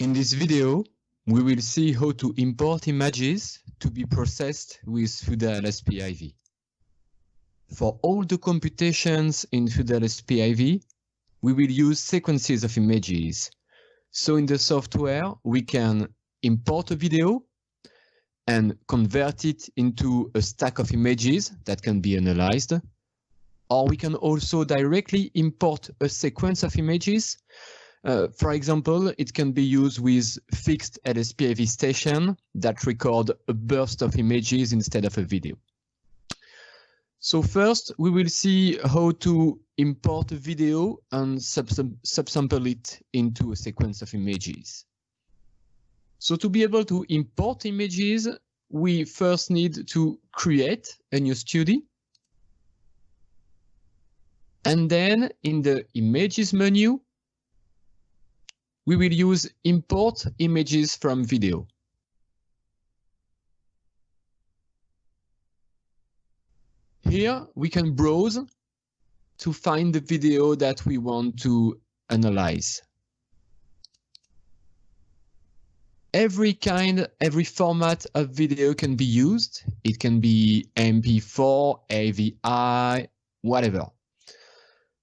In this video, we will see how to import images to be processed with Fudaa-LSPIV. For all the computations in Fudaa-LSPIV, we will use sequences of images. So in the software, we can import a video and convert it into a stack of images that can be analyzed. Or we can also directly import a sequence of images. For example, it can be used with fixed LSPIV station that record a burst of images instead of a video. So first, we will see how to import a video and subsample it into a sequence of images. So to be able to import images, we first need to create a new studio. And then in the images menu, we will use import images from video. Here we can browse to find the video that we want to analyze. Every format of video can be used. It can be MP4, AVI, whatever.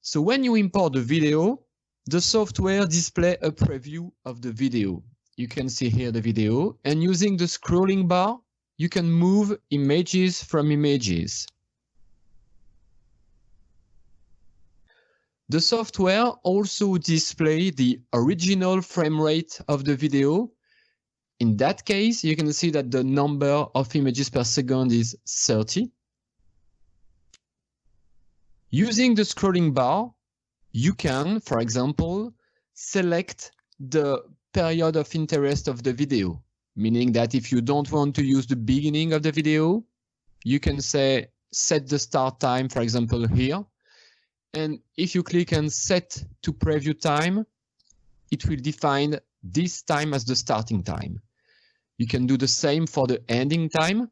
So when you import the video, the software displays a preview of the video. You can see here the video, and using the scrolling bar, you can move images from images. The software also displays the original frame rate of the video. In that case, you can see that the number of images per second is 30. Using the scrolling bar, you can, for example, select the period of interest of the video, meaning that if you don't want to use the beginning of the video, you can say set the start time, for example, here. And if you click on set to preview time, it will define this time as the starting time. You can do the same for the ending time.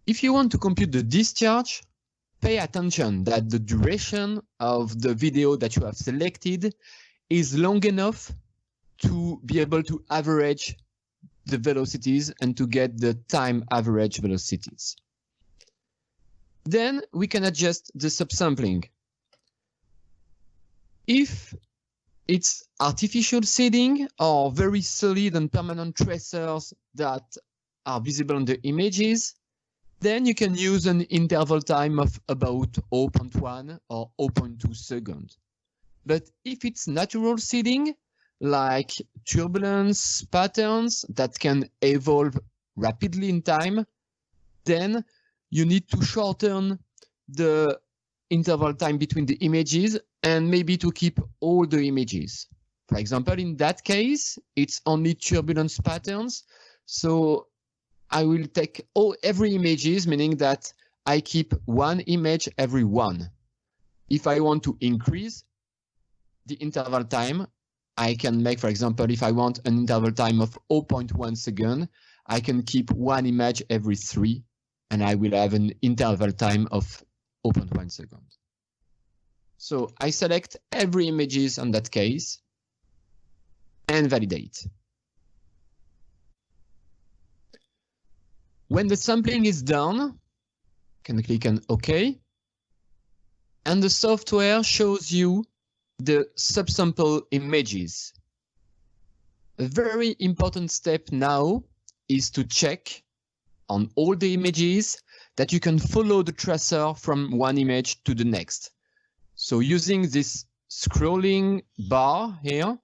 If you want to compute the discharge, pay attention that the duration of the video that you have selected is long enough to be able to average the velocities and to get the time average velocities. Then we can adjust the subsampling. If it's artificial shading or very solid and permanent tracers that are visible on the images, then you can use an interval time of about 0.1 or 0.2 seconds. But if it's natural shading, like turbulence patterns that can evolve rapidly in time, then you need to shorten the interval time between the images and maybe to keep all the images. For example, in that case, it's only turbulence patterns. So I will take every images, meaning that I keep one image every one. If I want to increase the interval time, I can make, for example, if I want an interval time of 0.1 second, I can keep one image every 3, and I will have an interval time of 0.1 second. So I select every images on that case and validate. When the sampling is done, can click on OK, and the software shows you the subsample images. A very important step now is to check on all the images that you can follow the tracer from one image to the next. So using this scrolling bar here,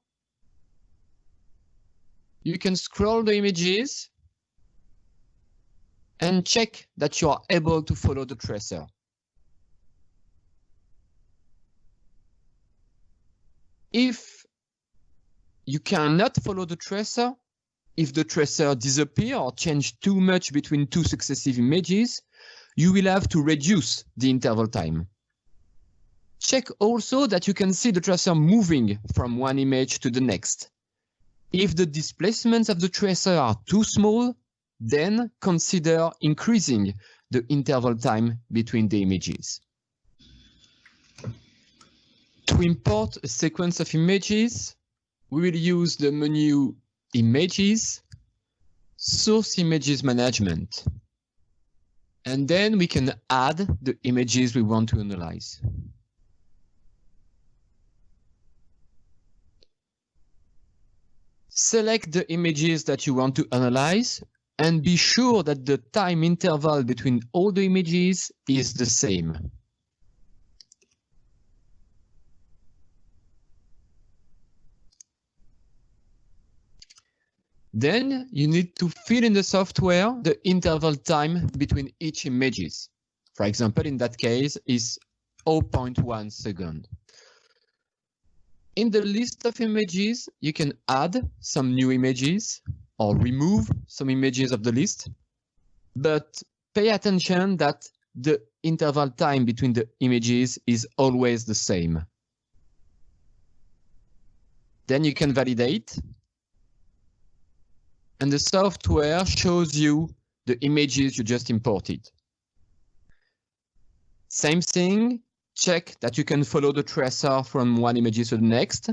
you can scroll the images and check that you are able to follow the tracer. If you cannot follow the tracer, if the tracer disappears or changes too much between two successive images, you will have to reduce the interval time. Check also that you can see the tracer moving from one image to the next. If the displacements of the tracer are too small, then consider increasing the interval time between the images. To import a sequence of images, we will use the menu Images, Source Images Management. And then we can add the images we want to analyze. Select the images that you want to analyze and be sure that the time interval between all the images is the same. Then you need to fill in the software the interval time between each images. For example, in that case is 0.1 second. In the list of images, you can add some new images or remove some images of the list, but pay attention that the interval time between the images is always the same. Then you can validate, and the software shows you the images you just imported. Same thing, check that you can follow the tracer from one image to the next,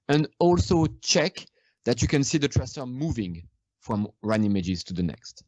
and also check that you can see the tracer moving from one image to the next.